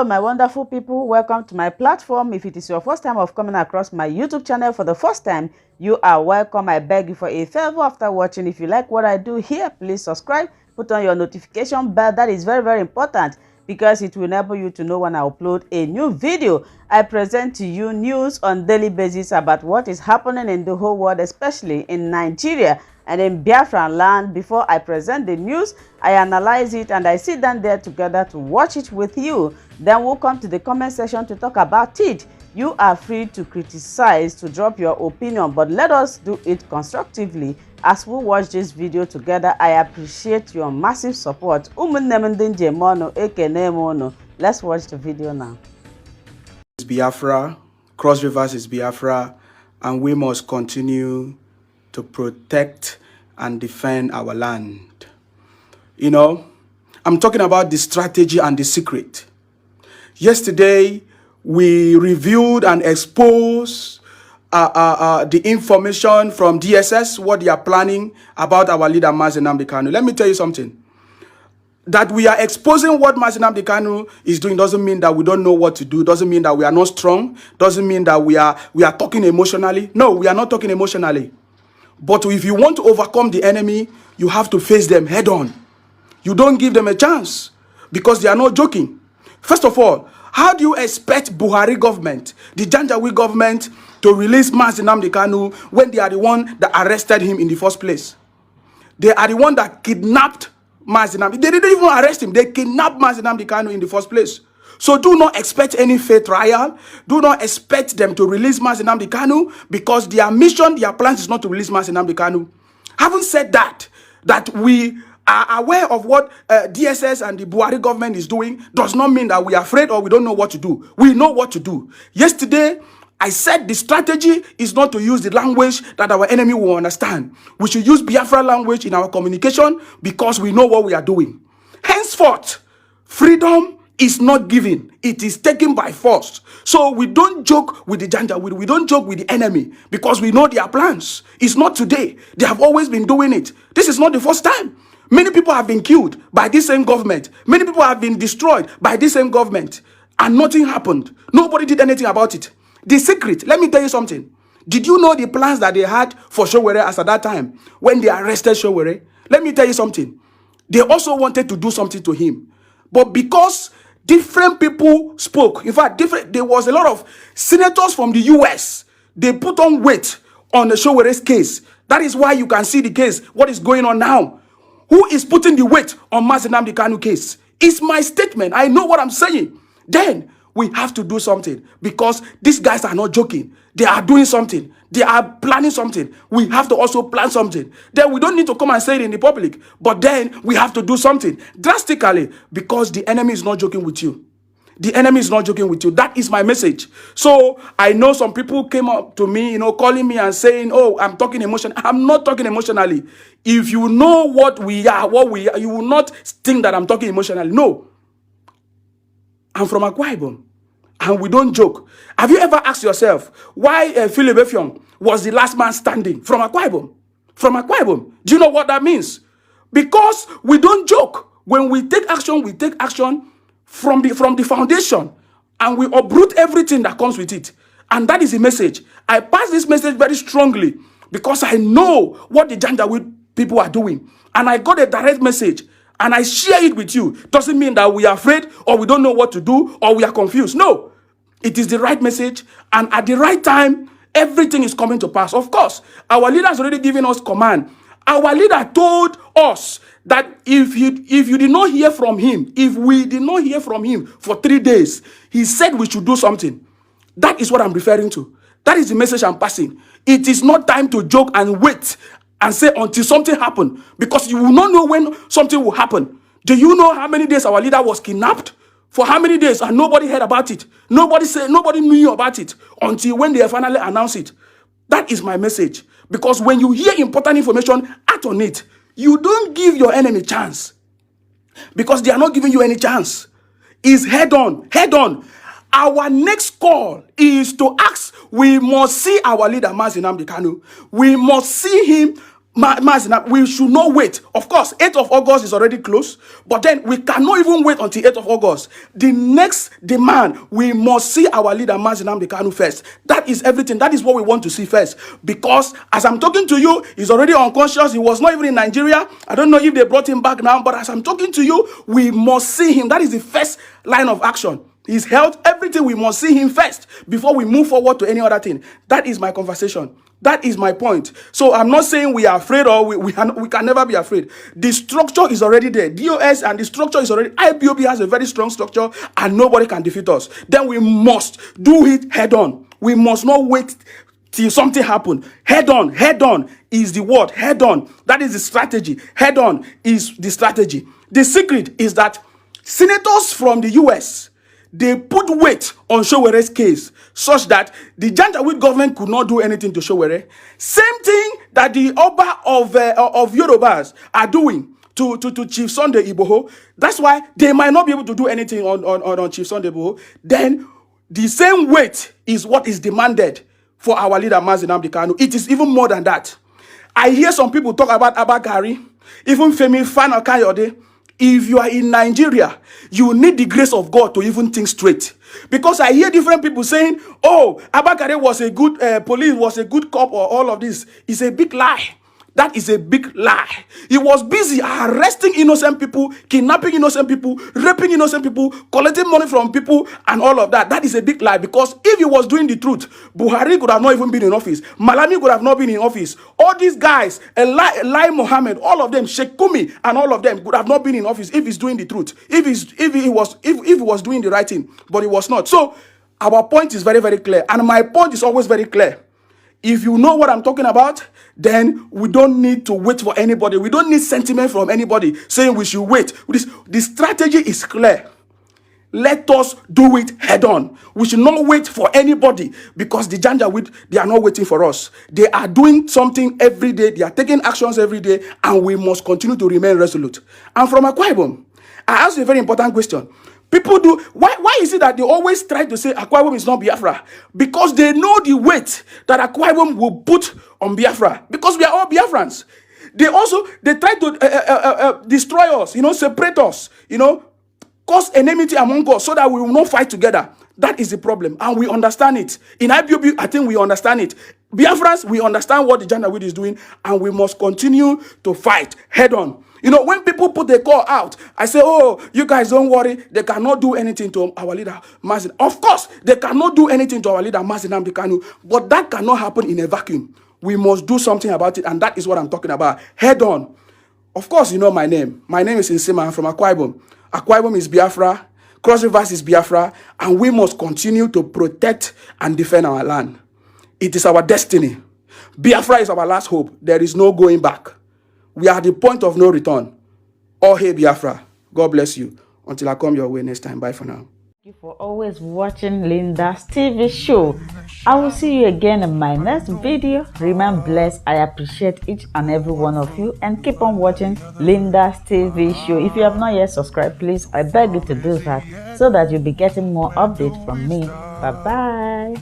my wonderful people, welcome to my platform. If it is your first time of coming across my YouTube channel for the first time, you are welcome. I beg you for a favor after watching. If you like what I do here, please subscribe, put on your notification bell. That is very, very important because it will enable you to know when I upload a new video. I present to you news on daily basis about what is happening in the whole world, especially in Nigeria and in Biafran land. Before I present the news, I analyze it and I sit down there together to watch it with you. Then we'll come to the comment section to talk about it. You are free to criticize, to drop your opinion, but let us do it constructively as we watch this video together. I appreciate your massive support. Let's watch the video now. It's Biafra, Cross Rivers is Biafra, and we must continue to protect and defend our land. You know, I'm talking about the strategy and the secret. Yesterday, we reviewed and exposed the information from DSS, what they are planning about our leader, Nnamdi Kanu. Let me tell you something. That we are exposing what Nnamdi Kanu is doing doesn't mean that we don't know what to do, doesn't mean that we are not strong, doesn't mean that we are talking emotionally. No, we are not talking emotionally. But if you want to overcome the enemy, you have to face them head on. You don't give them a chance because they are not joking. First of all, how do you expect Buhari government, the Janjaweed government, to release Nnamdi Kanu when they are the one that arrested him in the first place? They are the one that kidnapped Nnamdi. They didn't even arrest him. They kidnapped Nnamdi Kanu in the first place. So do not expect any fair trial. Do not expect them to release Nnamdi Kanu because their mission, their plans is not to release Nnamdi Kanu. Having said that we are aware of what DSS and the Buhari government is doing does not mean that we are afraid or we don't know what to do. We know what to do. Yesterday, I said the strategy is not to use the language that our enemy will understand. We should use Biafra language in our communication because we know what we are doing. Henceforth, freedom is not given. It is taken by force. So we don't joke with the Janjaweed. We don't joke with the enemy because we know their plans. It's not today. They have always been doing it. This is not the first time. Many people have been killed by this same government. Many people have been destroyed by this same government. And nothing happened. Nobody did anything about it. The secret, let me tell you something. Did you know the plans that they had for Showere as at that time when they arrested Showere? Let me tell you something. They also wanted to do something to him. But because different people spoke, in fact, there was a lot of senators from the US. They put on weight on the Showere's case. That is why you can see the case, what is going on now. Who is putting the weight on Nnamdi Kanu case? It's my statement. I know what I'm saying. Then we have to do something because these guys are not joking. They are doing something. They are planning something. We have to also plan something. Then we don't need to come and say it in the public. But then we have to do something drastically because the enemy is not joking with you. The enemy is not joking with you. That is my message. So I know some people came up to me, calling me and saying, oh, I'm talking emotionally. I'm not talking emotionally. If you know what we are, you will not think that I'm talking emotionally. No. I'm from Akwa Ibom. And we don't joke. Have you ever asked yourself why Philip Effiong was the last man standing from Akwa Ibom? From Akwa Ibom. Do you know what that means? Because we don't joke. When we take action from the foundation, and we uproot everything that comes with it. And that is the message. I pass this message very strongly because I know what the Janjaweed people are doing. And I got a direct message. And I share it with you. Doesn't mean that we are afraid or we don't know what to do or we are confused. No. It is the right message. And at the right time, everything is coming to pass. Of course, our leader has already given us command. Our leader told us that if you did not hear from him, if we did not hear from him for 3 days, he said we should do something. That is what I'm referring to. That is the message I'm passing. It is not time to joke and wait and say until something happens, because you will not know when something will happen. Do you know how many days our leader was kidnapped? For how many days? And nobody heard about it. Nobody knew about it until when they finally announced it. That is my message. Because when you hear important information, act on it. You don't give your enemy chance. Because they are not giving you any chance. It's head on. Head on. Our next call is to ask, we must see our leader, Nnamdi Kanu. We must see him We should not wait. Of course, 8th of August is already close, but then we cannot even wait until 8th of August. The next demand, we must see our leader, Nnamdi Kanu, first. That is everything. That is what we want to see first. Because as I'm talking to you, he's already unconscious. He was not even in Nigeria. I don't know if they brought him back now, but as I'm talking to you, we must see him. That is the first line of action. His health, everything, we must see him first before we move forward to any other thing. That is my conversation. That is my point. So I'm not saying we are afraid or we can never be afraid. The structure is already there. DOS and the structure is already, IPOB has a very strong structure and nobody can defeat us. Then we must do it head on. We must not wait till something happens. Head on is the word. Head on. That is the strategy. Head on is the strategy. The secret is that senators from the US, they put weight on Showere's case such that the Janjaweed government could not do anything to Showere. Same thing that the Oba of Yorubas are doing to Chief Sunday Igboho. That's why they might not be able to do anything on Chief Sunday Igboho. Then the same weight is what is demanded for our leader, Nnamdi Kanu. It is even more than that. I hear some people talk about Abagari, even Femi Fana-Kayode. If you are in Nigeria, you need the grace of God to even think straight. Because I hear different people saying, oh, Abakare was a good police, was a good cop, or all of this. It's a big lie. That is a big lie. He was busy arresting innocent people, kidnapping innocent people, raping innocent people, collecting money from people, and all of that. That is a big lie, because if he was doing the truth, Buhari could have not even been in office. Malami could have not been in office. All these guys, Eli Mohammed, all of them, Sheikh Kumi, and all of them could have not been in office if he's doing the truth. If he was doing the right thing, but he was not. So our point is very, very clear, and my point is always very clear. If you know what I'm talking about, then we don't need to wait for anybody. We don't need sentiment from anybody saying we should wait. The strategy is clear. Let us do it head on. We should not wait for anybody, because the Janjaweed, they are not waiting for us. They are doing something every day. They are taking actions every day, and we must continue to remain resolute. And from Akwa Ibom, I asked a very important question. People do, why is it that they always try to say Akwa Ibom is not Biafra? Because they know the weight that Akwa Ibom will put on Biafra. Because we are all Biafrans. They try to destroy us, separate us, cause enmity among us so that we will not fight together. That is the problem, and we understand it. In IPOB, I think we understand it. Biafrans, we understand what the Janjaweed is doing, and we must continue to fight head on. When people put the call out, I say, oh, you guys don't worry. They cannot do anything to our leader, Mazi. Of course, they cannot do anything to our leader, Nnamdi Kanu, but that cannot happen in a vacuum. We must do something about it, and that is what I'm talking about. Head on. Of course, you know my name. My name is Nsima. I'm from Akwa Ibom. Akwa Ibom is Biafra. Cross Rivers is Biafra. And we must continue to protect and defend our land. It is our destiny. Biafra is our last hope. There is no going back. We are at the point of no return. Oh, hey, Biafra. God bless you. Until I come your way next time. Bye for now. Thank you for always watching Linda's TV show. I will see you again in my next video. Remain blessed. I appreciate each and every one of you, and keep on watching Linda's TV show. If you have not yet subscribed, please, I beg you to do that so that you'll be getting more updates from me. Bye-bye.